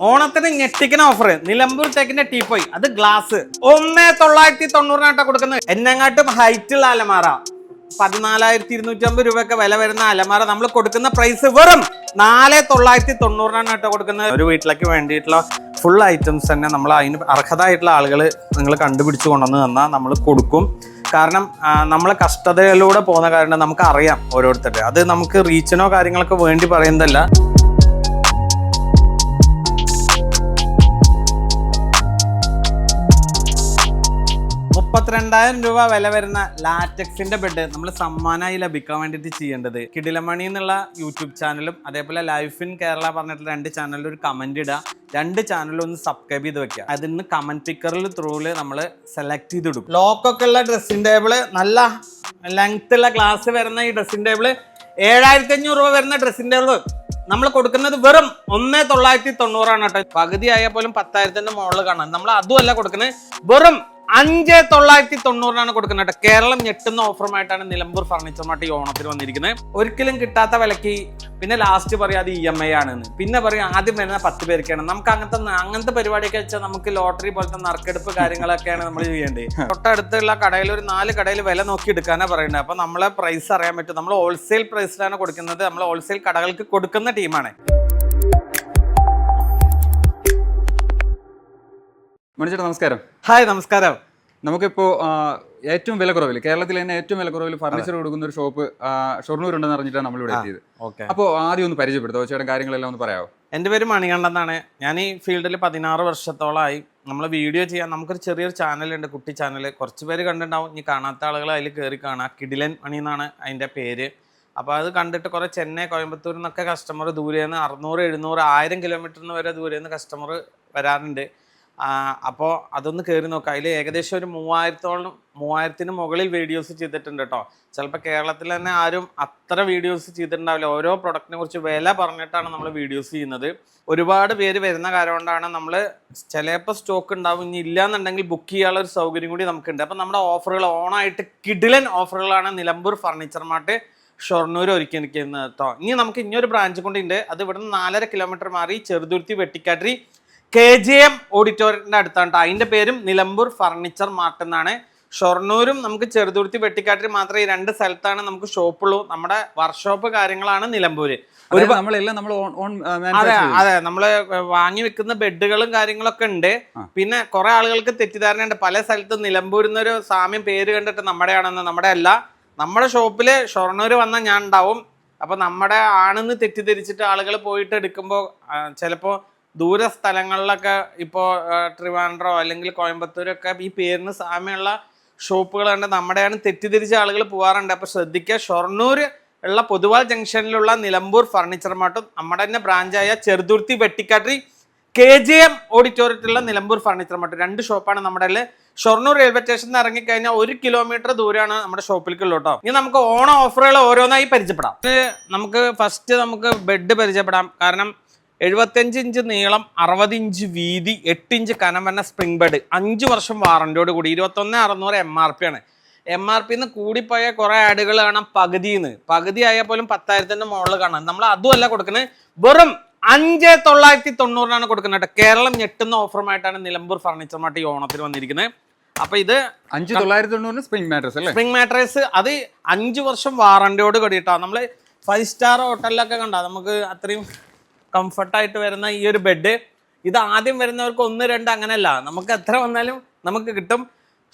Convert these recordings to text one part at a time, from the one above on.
ഓണത്തിന് ഞെട്ടിക്കുന്ന offer Nilambur തേക്കിന്റെ teapoy അത് ഗ്ലാസ് 1990 കൊടുക്കുന്നത്. എന്നെങ്ങാട്ടും ഹൈറ്റുള്ള അലമാറ 14,250 രൂപയൊക്കെ വില വരുന്ന അലമാറ നമ്മൾ കൊടുക്കുന്ന പ്രൈസ് വെറും 4,990 കൊടുക്കുന്നത്. ഒരു വീട്ടിലേക്ക് വേണ്ടിയിട്ടുള്ള ഫുൾ ഐറ്റംസ് തന്നെ നമ്മൾ അതിന് അർഹതായിട്ടുള്ള ആളുകൾ നിങ്ങൾ കണ്ടുപിടിച്ച് കൊണ്ടുവന്ന് തന്നാൽ നമ്മൾ കൊടുക്കും. കാരണം നമ്മൾ കഷ്ടതയിലൂടെ പോകുന്ന കാരണം നമുക്ക് അറിയാം ഓരോരുത്തരുടെ. അത് നമുക്ക് റീച്ചിനോ കാര്യങ്ങളൊക്കെ വേണ്ടി പറയുന്നതല്ല. 32,000 രൂപ വില വരുന്ന ലാറ്റക്സിന്റെ ബെഡ് നമ്മൾ സമ്മാനമായി ലഭിക്കാൻ വേണ്ടിയിട്ട് ചെയ്യേണ്ടത് കിടിലമണി എന്നുള്ള യൂട്യൂബ് ചാനലും അതേപോലെ ലൈഫ് ഇൻ കേരള പറഞ്ഞിട്ടുള്ള 2 ചാനലിൽ ഒരു കമന്റ് ഇടുക. 2 ചാനലും ഒന്ന് സബ്സ്ക്രൈബ് ചെയ്ത് വെക്കുക. അതിന് കമന്റ് പിക്കറിൽ ത്രൂല് നമ്മൾ സെലക്ട് ചെയ്തിടും. ലോക്കൊക്കെ ഉള്ള ഡ്രസ്സിംഗ് ടേബിള്, നല്ല ലെങ്ത് ഉള്ള ഗ്ലാസ് വരുന്ന ഈ ഡ്രസ്സിംഗ് ടേബിള് 7,500 രൂപ വരുന്ന ഡ്രസ്സിംഗ് ടേബിള് നമ്മൾ കൊടുക്കുന്നത് വെറും 1,990 കേട്ടോ. പകുതി ആയാൽ പോലും 10,000 മുകളിൽ കാണാം. നമ്മൾ അതുമല്ല കൊടുക്കുന്നത്, വെറും 5,990 കൊടുക്കുന്നത് കേട്ടോ. കേരളം ഞെട്ടുന്ന ഓഫറുമായിട്ടാണ് നിലമ്പൂർ ഫർണിച്ചർ മാർട്ട് ഈ ഓണത്തിന് വന്നിരിക്കുന്നത്. ഒരിക്കലും കിട്ടാത്ത വിലക്ക്. പിന്നെ ലാസ്റ്റ് പറയാം അത് EMI ആണെന്ന്. പിന്നെ പറയും ആദ്യം വരുന്ന 10 പേർക്കാണ്. നമുക്ക് അങ്ങനത്തെ പരിപാടിയൊക്കെ വെച്ചാൽ നമുക്ക് ലോട്ടറി പോലത്തെ നറുക്കെടുപ്പ് കാര്യങ്ങളൊക്കെയാണ് നമ്മൾ ചെയ്യേണ്ടത്. തൊട്ടടുത്തുള്ള കടയിൽ ഒരു 4 കടയിൽ വില നോക്കി എടുക്കാനാണ് പറയുന്നത്. അപ്പൊ നമ്മളെ പ്രൈസ് അറിയാൻ പറ്റും. നമ്മൾ ഹോൾസെയിൽ പ്രൈസിലാണ് കൊടുക്കുന്നത്. നമ്മൾ ഹോൾസെയിൽ കടകൾക്ക് കൊടുക്കുന്ന ടീമാണ്. മണിച്ചേട്ടാ നമസ്കാരം. ഹായ്, നമസ്കാരം. നമുക്കിപ്പോൾ ഏറ്റവും വില കുറവിൽ, കേരളത്തിൽ തന്നെ ഏറ്റവും വില കുറവിൽ ഫർണിച്ചർ കൊടുക്കുന്ന ഒരു ഷോപ്പ് ഷൊർണൂരുണ്ടെന്ന് അറിഞ്ഞിട്ടാണ് നമ്മൾ ഇവിടെ എത്തിയത്. അപ്പോൾ ആദ്യം ഒന്ന് പരിചയപ്പെടുത്തോ, ചേട്ടൻ കാര്യങ്ങളെല്ലാം ഒന്ന് പറയാമോ? എൻ്റെ പേര് മണികണ്ഠൻ എന്നാണ്. ഞാൻ ഈ ഫീൽഡിൽ 16 വർഷത്തോളമായി. നമ്മൾ വീഡിയോ ചെയ്യാൻ നമുക്കൊരു ചെറിയൊരു ചാനലുണ്ട്, കുട്ടി ചാനൽ. കുറച്ച് പേര് കണ്ടിട്ടുണ്ടാവും. ഇനി കാണാത്ത ആളുകൾ അതിൽ കയറി കാണാം. കിടിലൻ മണി എന്നാണ് അതിൻ്റെ പേര്. അപ്പോൾ അത് കണ്ടിട്ട് കുറേ ചെന്നൈ, കോയമ്പത്തൂരിൽ നിന്നൊക്കെ കസ്റ്റമർ ദൂരെന്ന് 600, 700, 1000 കിലോമീറ്ററിന് വരെ ദൂരെന്ന് കസ്റ്റമർ വരാറുണ്ട്. അപ്പോൾ അതൊന്ന് കയറി നോക്കാം. അതിൽ ഏകദേശം ഒരു 3,000-ന് മുകളിൽ വീഡിയോസ് ചെയ്തിട്ടുണ്ട് കേട്ടോ. ചിലപ്പോൾ കേരളത്തിൽ തന്നെ ആരും അത്ര വീഡിയോസ് ചെയ്തിട്ടുണ്ടാവില്ല. ഓരോ പ്രൊഡക്റ്റിനെ കുറിച്ച് വില പറഞ്ഞിട്ടാണ് നമ്മൾ വീഡിയോസ് ചെയ്യുന്നത്. ഒരുപാട് പേര് വരുന്ന കാര്യം കൊണ്ടാണ് നമ്മൾ ചിലപ്പോൾ സ്റ്റോക്ക് ഉണ്ടാവും. ഇനി ഇല്ലയെന്നുണ്ടെങ്കിൽ ബുക്ക് ചെയ്യാനുള്ള ഒരു സൗകര്യം കൂടി നമുക്കുണ്ട്. അപ്പം നമ്മുടെ ഓഫറുകൾ ഓണായിട്ട് കിടിലൻ ഓഫറുകളാണ് നിലമ്പൂർ ഫർണിച്ചർ മാർട്ട് ഷൊർണൂർ ഒരുക്കിയിരിക്കുന്നത് കേട്ടോ. ഇനി നമുക്ക് ഇനിയൊരു ബ്രാഞ്ച് കൊണ്ടുണ്ട്. അത് ഇവിടുന്ന് 4.5 കിലോമീറ്റർ മാറി ചെറുതുരുത്തി വെട്ടിക്കാട്ടിരി KGM ഓഡിറ്റോറിയത്തിൻ്റെ അടുത്താണ്. അതിൻ്റെ പേരും നിലമ്പൂർ ഫർണിച്ചർ മാർട്ട് എന്നാണ്. ഷൊർണൂരും നമുക്ക് ചെറുതുരുത്തി വെട്ടിക്കാട്ടിരി മാത്രമേ ഈ 2 സ്ഥലത്താണ് നമുക്ക് ഷോപ്പുള്ളൂ. നമ്മുടെ വർക്ക്ഷോപ്പ് കാര്യങ്ങളാണ് നിലമ്പൂരിൽ. അതെ, നമ്മള് വാങ്ങി വെക്കുന്ന ബെഡുകളും കാര്യങ്ങളൊക്കെ ഉണ്ട്. പിന്നെ കുറെ ആളുകൾക്ക് തെറ്റിദ്ധാരണയുണ്ട്. പല സ്ഥലത്തും നിലമ്പൂരിൽ നിന്നൊരു സാമ്യം പേര് കണ്ടിട്ട് നമ്മുടെയാണെന്ന്. നമ്മുടെ അല്ല. നമ്മുടെ ഷോപ്പില് ഷൊർണൂർ വന്നാൽ ഞാൻ ഉണ്ടാവും. അപ്പൊ നമ്മുടെ ആണെന്ന് തെറ്റിദ്ധരിച്ചിട്ട് ആളുകൾ പോയിട്ട് എടുക്കുമ്പോൾ ചിലപ്പോൾ ദൂര സ്ഥലങ്ങളിലൊക്കെ ഇപ്പോൾ ട്രിവാൻഡ്രോ അല്ലെങ്കിൽ കോയമ്പത്തൂരൊക്കെ ഈ പേരിന് സാമ്യമുള്ള ഷോപ്പുകൾ കണ്ട് നമ്മുടെയാണ് തെറ്റിദ്ധരിച്ച ആളുകൾ പോകാറുണ്ട്. അപ്പോൾ ശ്രദ്ധിക്കുക, ഷൊർണൂർ ഉള്ള പൊതുവാൾ ജംഗ്ഷനിലുള്ള നിലമ്പൂർ ഫർണിച്ചർ മാർട്ടും നമ്മുടെ തന്നെ ബ്രാഞ്ചായ ചെറുതുരുത്തി വെട്ടിക്കാട്ടിരി KGM ഓഡിറ്റോറിയത്തിലുള്ള നിലമ്പൂർ ഫർണിച്ചർ മാർട്ട് 2 ഷോപ്പാണ് നമ്മുടെ. ഷൊർണൂർ റെയിൽവേ സ്റ്റേഷനിൽ ഇറങ്ങിക്കഴിഞ്ഞാൽ 1 കിലോമീറ്റർ ദൂരമാണ് നമ്മുടെ ഷോപ്പിലേക്കുള്ളൂ കേട്ടോ. ഇനി നമുക്ക് ഓണ ഓഫറുകൾ ഓരോന്നായി പരിചയപ്പെടാം. നമുക്ക് ഫസ്റ്റ് നമുക്ക് ബെഡ് പരിചയപ്പെടാം. കാരണം 75 ഇഞ്ച് നീളം, 60 ഇഞ്ച് വീതി, 8 ഇഞ്ച് കനം വരുന്ന സ്പ്രിംഗ് ബെഡ്, 5 വർഷം വാറന്റിയോട് കൂടി 21,600 MRP ആണ്. MRPന്ന് കൂടിപ്പോയ കുറെ ആഡുകൾ കാണാം. പകുതി ആയാൽ പോലും 10,000-ന്റെ മുകളിൽ കാണാം. നമ്മൾ അതുമല്ല കൊടുക്കുന്നത്, വെറും 5,990 കൊടുക്കുന്നത് കേട്ടോ. കേരളം ഞെട്ടുന്ന ഓഫറുമായിട്ടാണ് നിലമ്പൂർ ഫർണിച്ചർ മാർട്ട് ഈ ഓണത്തിന് വന്നിരിക്കുന്നത്. അപ്പൊ ഇത് 5,990 സ്പ്രിംഗ് മാട്രസ് അല്ലേ? സ്പ്രിംഗ് മാട്രസ് അത് 5 വർഷം വാറന്റിയോട് കൂടിയിട്ടാ. നമ്മള് 5 സ്റ്റാർ ഹോട്ടലിലൊക്കെ കണ്ടാ നമുക്ക് അത്രയും കംഫർട്ടായിട്ട് വരുന്ന ഈ ഒരു ബെഡ്. ഇത് ആദ്യം വരുന്നവർക്ക് 1, 2 അങ്ങനെയല്ല, നമുക്ക് എത്ര വന്നാലും നമുക്ക് കിട്ടും.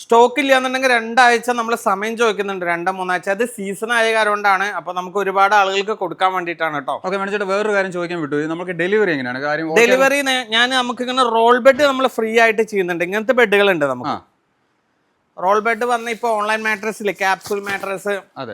സ്റ്റോക്ക് ഇല്ല എന്നുണ്ടെങ്കിൽ 2 ആഴ്ച നമ്മൾ സമയം ചോദിക്കുന്നുണ്ട്, 2-3 ആഴ്ച. അത് സീസൺ ആയ കാര്യം കൊണ്ടാണ്. അപ്പൊ നമുക്ക് ഒരുപാട് ആളുകൾക്ക് കൊടുക്കാൻ വേണ്ടിയിട്ടാണ് കേട്ടോ. ഓക്കെ, മണിച്ചേട്ടാ വേറൊരു കാര്യം ചോദിക്കാൻ വിട്ടു, നമുക്ക് ഡെലിവറി എങ്ങനെയാണ് കാര്യം? ഡെലിവറി നമുക്ക് ഇങ്ങനെ റോൾ ബെഡ് നമ്മൾ ഫ്രീ ആയിട്ട് ചെയ്യുന്നുണ്ട്. ഇങ്ങനത്തെ ബെഡുകളുണ്ട് നമുക്ക്. റോൾ ബെഡ് പറഞ്ഞ ഇപ്പൊ ഓൺലൈൻ മാട്രസില് ക്യാപ്സൂൾ മാട്രസ്,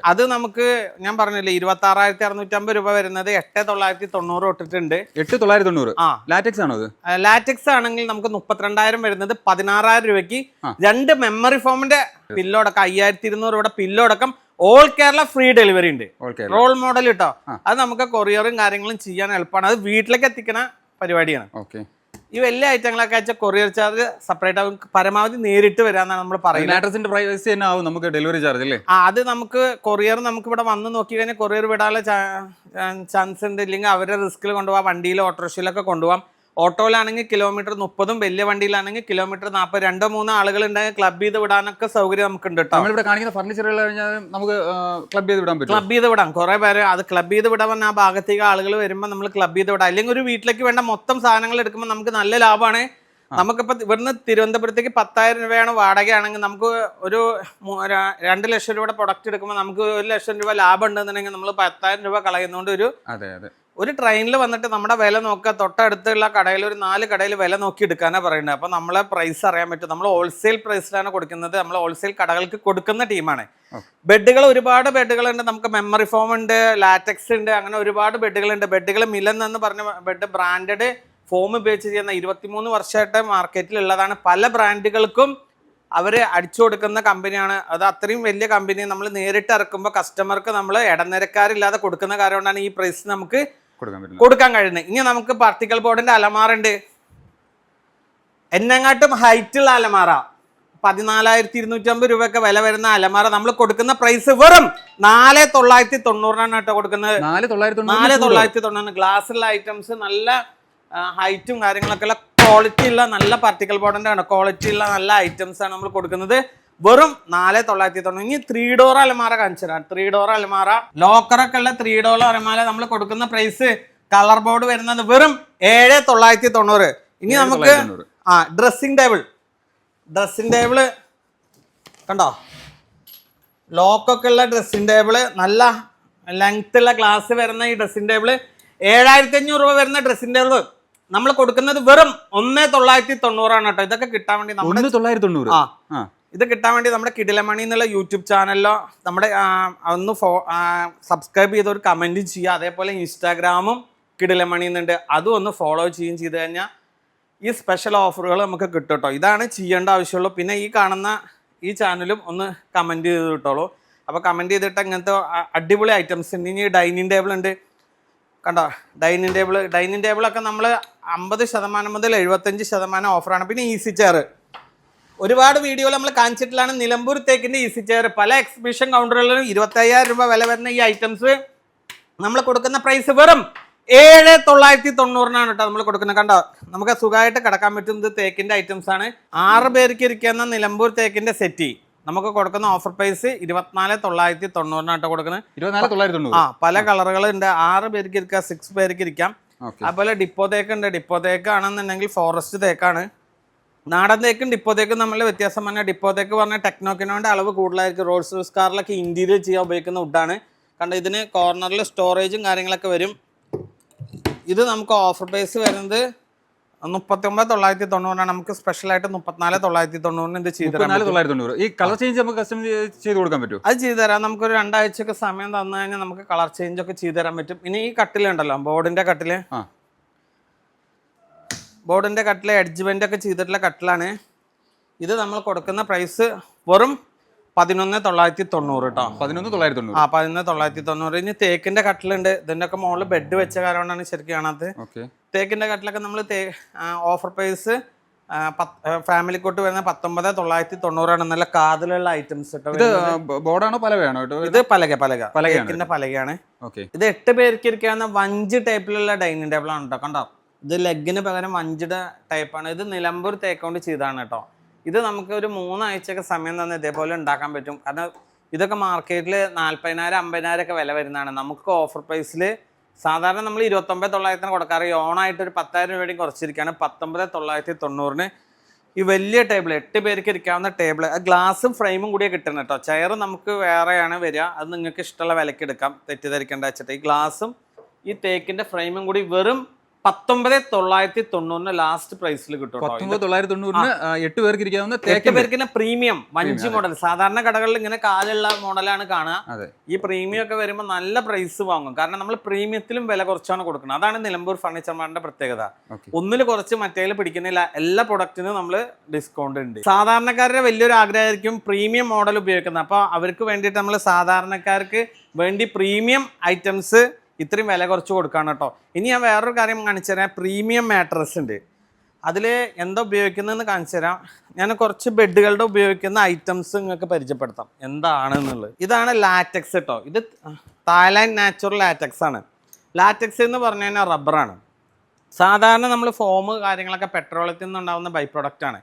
അത് നമുക്ക് ഞാൻ പറഞ്ഞില്ലേ 26,650 രൂപ വരുന്നത് 8,990 തൊട്ടിട്ടുണ്ട്. 8,990. ലാറ്റക്സ് ആണോ അത്? ലാറ്റക്സ് ആണെങ്കിൽ നമുക്ക് 32,000 വരുന്നത് 16,000 രൂപയ്ക്ക് 2 മെമ്മറി ഫോമിന്റെ പില്ലോടക്കം 5,200 രൂപയുടെ പില്ലോടക്കം ഓൾ കേരള ഫ്രീ ഡെലിവറി ഉണ്ട്. റോൾ മോഡൽ കേട്ടോ. അത് നമുക്ക് കൊറിയറും കാര്യങ്ങളും ചെയ്യാൻ എളുപ്പമാണ്. അത് വീട്ടിലേക്ക് എത്തിക്കുന്ന പരിപാടിയാണ്. ഈ വലിയ ഐറ്റങ്ങളൊക്കെ വെച്ചാൽ കൊറിയർ ചാർജ് സെപ്പറേറ്റ് ആവും. പരമാവധി നേരിട്ട് വരാന്നാണ് നമ്മൾ പറയുന്നത്. പ്രൈസ് തന്നെ ആവും നമുക്ക് ഡെലിവറി ചാർജ് അല്ലേ? അത് നമുക്ക് കൊറിയർ നമുക്ക് ഇവിടെ വന്ന് നോക്കി കഴിഞ്ഞാൽ കൊറിയർ വിടാനുള്ള ചാൻസ് ഉണ്ട്. ഇല്ലെങ്കിൽ അവരുടെ റിസ്കിൽ കൊണ്ടുപോകാം, വണ്ടിയിലോ ഓട്ടോറിക്ഷയിലൊക്കെ കൊണ്ടുപോകാം. ഓട്ടോയിലാണെങ്കിൽ കിലോമീറ്റർ 30, വലിയ വണ്ടിയിലാണെങ്കിൽ കിലോമീറ്റർ 40. 2-3 ആളുകൾ ഉണ്ടെങ്കിൽ ക്ലബ് ചെയ്ത് വിടാനൊക്കെ സൗകര്യം നമുക്ക് ഉണ്ട് കേട്ടോ. നമ്മളിവിടെ കാണിക്കുന്ന ഫർണിച്ചറുകൾ കഴിഞ്ഞാൽ നമുക്ക് ക്ലബ് ചെയ്ത് വിടാൻ പറ്റും. ക്ലബ് ചെയ്ത് വിടാം. കുറെ പേര് അത് ക്ലബ് ചെയ്ത് വിടാൻ പറഞ്ഞാൽ ആ ഭാഗത്തേക്ക് ആളുകൾ വരുമ്പോൾ നമ്മൾ ക്ലബ് ചെയ്ത് വിടാം. അല്ലെങ്കിൽ ഒരു വീട്ടിലേക്ക് വേണ്ട മൊത്തം സാധനങ്ങൾ എടുക്കുമ്പോൾ നമുക്ക് നല്ല ലാഭമാണ്. നമുക്കിപ്പോൾ ഇവിടുന്ന് തിരുവനന്തപുരത്തേക്ക് 10,000 രൂപയാണ് വാടകയാണെങ്കിൽ നമുക്ക് ഒരു 2 ലക്ഷം രൂപയുടെ പ്രൊഡക്റ്റ് എടുക്കുമ്പോൾ നമുക്ക് 1 ലക്ഷം രൂപ ലാഭം ഉണ്ടെന്നുണ്ടെങ്കിൽ നമ്മൾ 10,000 രൂപ കളയുന്നതുകൊണ്ട് ഒരു ട്രെയിനിൽ വന്നിട്ട് നമ്മുടെ വില നോക്കുക. തൊട്ടടുത്തുള്ള കടയിൽ ഒരു 4 കടയിൽ വില നോക്കി എടുക്കാനാണ് പറയുന്നത്. അപ്പോൾ നമ്മളെ പ്രൈസ് അറിയാൻ പറ്റും. നമ്മൾ ഹോൾസെയിൽ പ്രൈസിലാണ് കൊടുക്കുന്നത്. നമ്മൾ ഹോൾസെയിൽ കടകൾക്ക് കൊടുക്കുന്ന ടീമാണ്. ബെഡുകൾ ഒരുപാട് ബെഡുകളുണ്ട്. നമുക്ക് മെമ്മറി ഫോം ഉണ്ട്, ലാറ്റക്സ് ഉണ്ട്, അങ്ങനെ ഒരുപാട് ബെഡുകളുണ്ട്. ബെഡുകൾ മിലൻ എന്ന് പറഞ്ഞ ബെഡ് ബ്രാൻഡഡ് ഫോം ഉപയോഗിച്ച് ചെയ്യുന്ന 23 വർഷമായിട്ട് മാർക്കറ്റിലുള്ളതാണ്. പല ബ്രാൻഡുകൾക്കും അവർ അടിച്ചു കൊടുക്കുന്ന കമ്പനിയാണ്. അത് അത്രയും വലിയ കമ്പനി. നമ്മൾ നേരിട്ട് ഇറക്കുമ്പോൾ കസ്റ്റമർക്ക് നമ്മൾ ഇടനിരക്കാരില്ലാതെ കൊടുക്കുന്ന കാരണം കൊണ്ടാണ് ഈ പ്രൈസ് നമുക്ക് കൊടുക്കാൻ കഴിയുന്നത്. ഇനി നമുക്ക് പാർട്ടിക്കൽ ബോർഡിന്റെ അലമാറുണ്ട്. എന്നെങ്ങാട്ടും ഹൈറ്റുള്ള അലമാറ 14,250 രൂപയൊക്കെ വില വരുന്ന അലമാറ നമ്മൾ കൊടുക്കുന്ന പ്രൈസ് വെറും 4,990 കേട്ടോ കൊടുക്കുന്നത്. 4,990. ഗ്ലാസ്സുള്ള ഐറ്റംസ്, നല്ല ഹൈറ്റും കാര്യങ്ങളൊക്കെ ഉള്ള ക്വാളിറ്റി ഉള്ള നല്ല പാർട്ടിക്കൽ ബോർഡിന്റെ ആണ്. ക്വാളിറ്റി ഉള്ള നല്ല ഐറ്റംസ് ആണ് നമ്മൾ കൊടുക്കുന്നത്. വെറും 4,990. ഇനി 3 ഡോർ അലമാര കാണിച്ചു തരാം. 3 ഡോർ അലമാര, ലോക്കറൊക്കെ ഉള്ള 3 ഡോർ അലമാര നമ്മൾ കൊടുക്കുന്ന പ്രൈസ് കളർ ബോർഡ് വരുന്നത് വെറും 7,990. ഇനി നമുക്ക് ഡ്രസ്സിംഗ് ടേബിള് കണ്ടോ, ലോക്കൊക്കെ ഉള്ള ഡ്രസ്സിംഗ് ടേബിള്, നല്ല ലെങ്ത് ഉള്ള ഗ്ലാസ് വരുന്ന ഈ ഡ്രസ്സിംഗ് ടേബിള് 7,500 രൂപ വരുന്ന ഡ്രസ്സിംഗ് ടേബിള് നമ്മൾ കൊടുക്കുന്നത് വെറും 1,990 കേട്ടോ. ഇതൊക്കെ കിട്ടാൻ വേണ്ടി ഇത് കിട്ടാൻ വേണ്ടി നമ്മുടെ കിടിലമണി എന്നുള്ള യൂട്യൂബ് ചാനലിലോ നമ്മുടെ ഒന്ന് സബ്സ്ക്രൈബ് ചെയ്ത് ഒരു കമന്റ് ചെയ്യുക. അതേപോലെ ഇൻസ്റ്റാഗ്രാമും കിടിലമണി എന്നുണ്ട്, അതും ഒന്ന് ഫോളോ ചെയ്ത് കഴിഞ്ഞാൽ ഈ സ്പെഷ്യൽ ഓഫറുകൾ നമുക്ക് കിട്ടും കേട്ടോ. ഇതാണ് ചെയ്യേണ്ട ആവശ്യമുള്ളൂ. പിന്നെ ഈ കാണുന്ന ഈ ചാനലും ഒന്ന് കമന്റ് ചെയ്ത് കിട്ടുള്ളൂ. അപ്പോൾ കമന്റ് ചെയ്തിട്ട് അങ്ങനത്തെ അടിപൊളി ഐറ്റംസ് ഉണ്ട്. ഇനി ഡൈനിങ് ടേബിൾ ഉണ്ട് കണ്ടോ. ഡൈനിങ് ടേബിളൊക്കെ നമ്മൾ 50% മുതൽ 75% ഓഫറാണ്. പിന്നെ ഈസി ചെയർ ഒരുപാട് വീഡിയോയിൽ നമ്മൾ കാണിച്ചിട്ടുള്ളതാണ്. നിലമ്പൂർ തേക്കിന്റെ ഈസി ചെയർ പല എക്സിബിഷൻ കൗണ്ടറുകളിലും 25,000 രൂപ വില വരുന്ന ഈ ഐറ്റംസ് നമ്മൾ കൊടുക്കുന്ന പ്രൈസ് വെറും 7,990 കേട്ടോ നമ്മൾ കൊടുക്കുന്നത്. കണ്ടോ, നമുക്ക് സുഖമായിട്ട് കിടക്കാൻ പറ്റും. ഇത് തേക്കിന്റെ ഐറ്റംസ് ആണ്. 6 പേർക്ക് ഇരിക്കുന്ന നിലമ്പൂർ തേക്കിന്റെ സെറ്റി നമുക്ക് കൊടുക്കുന്ന ഓഫർ പ്രൈസ് 24,990 കേട്ടോ കൊടുക്കുന്നത്. 24,990. പല കളറുകളുണ്ട്. 6 പേർക്ക് ഇരിക്കാം, 6 പേർക്ക് ഇരിക്കാം. അതുപോലെ ഡിപ്പോ തേക്ക് ഉണ്ട്. ഡിപ്പോ തേക്ക് ആണെന്നുണ്ടെങ്കിൽ ഫോറസ്റ്റ് തേക്കാണ്. നാടൻ തേക്കും ഡിപ്പോ തേക്കും നമ്മൾ വ്യത്യാസം പറഞ്ഞാൽ ഡിപ്പോ തേക്ക് പറഞ്ഞാൽ ടെക്നോക്കിനോന്റെ അളവ് കൂടുതലായിരിക്കും. റോൾസ് റോയ്സ് കാറിലൊക്കെ ഇന്റീരിയർ ചെയ്യാൻ ഉപയോഗിക്കുന്ന വുഡാണ്. കണ്ടോ, ഇതിന് കോർണറിൽ സ്റ്റോറേജും കാര്യങ്ങളൊക്കെ വരും. ഇത് നമുക്ക് ഓഫർ പ്രൈസ് വരുന്നത് 39,990. നമുക്ക് സ്പെഷ്യലായിട്ട് 34,990 ഇത് ചെയ്തു തരാം. ഈ കളർ ചേഞ്ച് നമുക്ക് കസ്റ്റം ചെയ്ത് കൊടുക്കാൻ പറ്റും. അത് ചെയ്തു തരാം. നമുക്കൊരു 2 ആഴ്ചയൊക്കെ സമയം തന്നു കഴിഞ്ഞാൽ നമുക്ക് കളർ ചേഞ്ച് ഒക്കെ ചെയ്തു തരാൻ പറ്റും. ഇനി ഈ കട്ടിലുണ്ടല്ലോ, ബോർഡിന്റെ കട്ടില് എഡ്ജ്മെന്റ് ഒക്കെ ചെയ്തിട്ടുള്ള കട്ടിലാണ്. ഇത് നമ്മൾ കൊടുക്കുന്ന പ്രൈസ് വെറും 11,990 കേട്ടോ. 11,990. 11,990. ഇനി തേക്കിന്റെ കട്ടിലുണ്ട്. ഇതിന്റെ ഒക്കെ മുകളിൽ ബെഡ് വെച്ച കാരണമാണ് ശരിക്കും കാണാത്തത്. തേക്കിന്റെ കട്ടിലൊക്കെ നമ്മൾ ഓഫർ പ്രൈസ് ഫാമിലി കോട്ട് വരുന്ന 19,990. നല്ല കാതിലുള്ള ഐറ്റംസ് കേട്ടോ. ബോർഡാണോ പലകയാണോ? ഇത് തേക്കിന്റെ പലകയാണ്. ഇത് 8 പേർക്ക് ഇരിക്കാവുന്ന വഞ്ച് ടൈപ്പിലുള്ള ഡൈനിങ് ടേബിൾ ആണ് കേട്ടോ. കണ്ടോ, ഇത് ലെഗിന് പകരം വഞ്ചിയുടെ ടൈപ്പാണ്. ഇത് നിലമ്പൂർ തേക്കൊണ്ട് ചെയ്താണ് കേട്ടോ. ഇത് നമുക്ക് ഒരു 3 ആഴ്ചയൊക്കെ സമയം തന്നെ ഇതേപോലെ ഉണ്ടാക്കാൻ പറ്റും. കാരണം ഇതൊക്കെ മാർക്കറ്റിൽ 40,000 50,000 ഒക്കെ വില വരുന്നതാണ്. നമുക്ക് ഓഫർ പ്രൈസിൽ സാധാരണ നമ്മൾ 29,900 കൊടുക്കാറ്. ഓണായിട്ട് ഒരു 10,000 രൂപയും കുറച്ചിരിക്കുകയാണ്. 19,990 ഈ വലിയ ടേബിൾ 8 പേർക്ക് ഇരിക്കാവുന്ന ടേബിൾ, ഗ്ലാസും ഫ്രെയിമും കൂടിയേ കിട്ടുന്നത് കേട്ടോ. ചെയർ നമുക്ക് വേറെയാണ് വരിക. അത് നിങ്ങൾക്ക് ഇഷ്ടമുള്ള വിലക്ക് എടുക്കാം, തെറ്റിദ്ധരിക്കേണ്ട വെച്ചിട്ട്. ഈ ഗ്ലാസും ഈ തേക്കിന്റെ ഫ്രെയിമും കൂടി വെറും 19,990 ലാസ്റ്റ് പ്രൈസിൽ കിട്ടും. 19,990 8 പേർക്ക് ഇരിക്കാവുന്ന 8 പേർക്ക് പ്രീമിയം വഞ്ചി മോഡൽ. സാധാരണ കടകളിൽ ഇങ്ങനെ കാലുള്ള മോഡലാണ് കാണുക. ഈ പ്രീമിയം ഒക്കെ വരുമ്പോൾ നല്ല പ്രൈസ് വാങ്ങും. കാരണം നമ്മൾ പ്രീമിയത്തിലും വില കുറച്ചാണ് കൊടുക്കുന്നത്. അതാണ് നിലമ്പൂർ ഫർണിച്ചർമാരുടെ പ്രത്യേകത. ഒന്നിൽ കുറച്ച് മറ്റേതിൽ പിടിക്കുന്നില്ല. എല്ലാ പ്രൊഡക്റ്റിനും നമ്മൾ ഡിസ്കൗണ്ട് ഉണ്ട്. സാധാരണക്കാരുടെ വലിയൊരു ആഗ്രഹമായിരിക്കും പ്രീമിയം മോഡൽ ഉപയോഗിക്കുന്നത്. അപ്പോൾ അവർക്ക് വേണ്ടിയിട്ട് നമ്മൾ സാധാരണക്കാർക്ക് വേണ്ടി പ്രീമിയം ഐറ്റംസ് ഇത്രയും വില കുറച്ച് കൊടുക്കാണ് കേട്ടോ. ഇനി ഞാൻ വേറൊരു കാര്യം കാണിച്ചു തരാം. പ്രീമിയം മാട്രസ് ഉണ്ട്. അതിൽ എന്താ ഉപയോഗിക്കുന്നതെന്ന് കാണിച്ചു തരാം. ഞാൻ കുറച്ച് ബെഡുകളുടെ ഉപയോഗിക്കുന്ന ഐറ്റംസ് നിങ്ങൾക്ക് പരിചയപ്പെടുത്താം എന്താണെന്നുള്ളത്. ഇതാണ് ലാറ്റക്സ് കേട്ടോ. ഇത് തായ്ലാൻഡ് നാച്ചുറൽ ലാറ്റക്സ് ആണ്. ലാറ്റക്സ് എന്ന് പറഞ്ഞു കഴിഞ്ഞാൽ റബ്ബറാണ്. സാധാരണ നമ്മൾ ഫോം കാര്യങ്ങളൊക്കെ പെട്രോളത്തിൽ നിന്നുണ്ടാകുന്ന ബൈ പ്രൊഡക്റ്റ് ആണ്.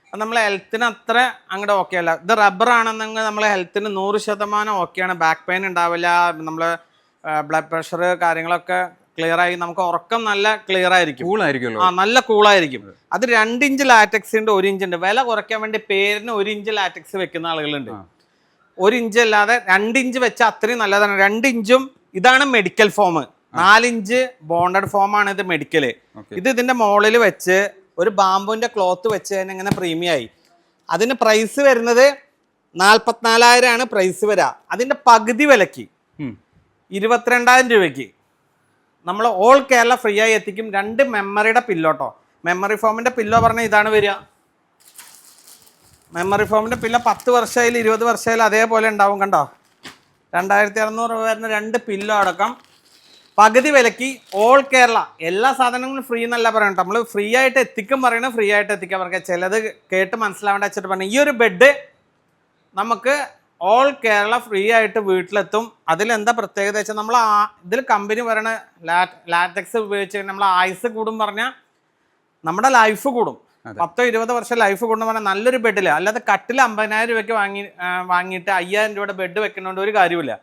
അത് നമ്മളെ ഹെൽത്തിന് അത്ര അങ്ങോട്ട് ഓക്കെ അല്ല. ഇത് റബ്ബർ ആണെന്നെങ്കിൽ നമ്മളെ ഹെൽത്തിന് 100% ഓക്കെയാണ്. ബാക്ക് പെയിൻ ഉണ്ടാവില്ല, നമ്മൾ ബ്ലഡ് പ്രഷർ കാര്യങ്ങളൊക്കെ ക്ലിയർ ആയി, നമുക്ക് ഉറക്കം നല്ല ക്ലിയർ ആയിരിക്കും, നല്ല കൂളായിരിക്കും. അത് 2 ഇഞ്ച് ലാറ്റക്സ് ഉണ്ട്, 1 ഇഞ്ച് ഉണ്ട്. വില കുറയ്ക്കാൻ വേണ്ടി പേരിന് 1 ഇഞ്ച് ലാറ്റക്സ് വെക്കുന്ന ആളുകളുണ്ട്. 1 ഇഞ്ച് അല്ലാതെ 2 ഇഞ്ച് വെച്ചാൽ അത്രയും നല്ലതാണ്. 2 ഇഞ്ചും ഇതാണ് മെഡിക്കൽ ഫോം, 4 ഇഞ്ച് ബോണ്ടഡ് ഫോമാണ് ഇത് മെഡിക്കല്. ഇത് ഇതിന്റെ മുകളിൽ വെച്ച് ഒരു ബാമ്പുവിന്റെ ക്ലോത്ത് വെച്ച് തന്നെ ഇങ്ങനെ പ്രീമിയം ആയി. അതിന് പ്രൈസ് വരുന്നത് 44,000 ആണ് പ്രൈസ് വരിക. അതിന്റെ പകുതി വിലക്ക് 22,000 രൂപയ്ക്ക് നമ്മൾ ഓൾ കേരള ഫ്രീ ആയി എത്തിക്കും. 2 മെമ്മറിയുടെ പില്ലോട്ടോ. മെമ്മറി ഫോമിന്റെ പില്ലോ പറഞ്ഞാൽ ഇതാണ് വരിക. മെമ്മറി ഫോമിന്റെ പില്ലോ 10 വർഷമായാലും 20 വർഷമായാലും അതേപോലെ ഉണ്ടാവും. കണ്ടോ, 2,600 രൂപ വരുന്ന 2 പില്ലോ അടക്കം പകുതി വിലക്ക് ഓൾ കേരള. എല്ലാ സാധനങ്ങളും ഫ്രീ എന്നല്ല പറയണം, നമ്മൾ ഫ്രീ ആയിട്ട് എത്തിക്കും പറയണത്, ഫ്രീ ആയിട്ട് എത്തിക്കാൻ പറയുക. ചിലത് കേട്ട് മനസ്സിലാവേണ്ട വെച്ചിട്ട് പറഞ്ഞു. ഈ ഒരു ബെഡ് നമുക്ക് ഓൾ കേരള ഫ്രീ ആയിട്ട് വീട്ടിലെത്തും. അതിലെന്താ പ്രത്യേകത വെച്ചാൽ നമ്മൾ ഇതിൽ കമ്പനി പറയണ ലാറ്റക്സ് ഉപയോഗിച്ച് നമ്മൾ ആയുസ് കൂടും പറഞ്ഞാൽ നമ്മുടെ ലൈഫ് കൂടും. 10-20 വർഷം ലൈഫ് കൂടും പറഞ്ഞാൽ നല്ലൊരു ബെഡിൽ. അല്ലാതെ കട്ടിൽ 50,000 രൂപയ്ക്ക് വാങ്ങിയിട്ട് 5,000 രൂപയുടെ ബെഡ് വെക്കുന്നതുകൊണ്ട് ഒരു കാര്യമില്ല.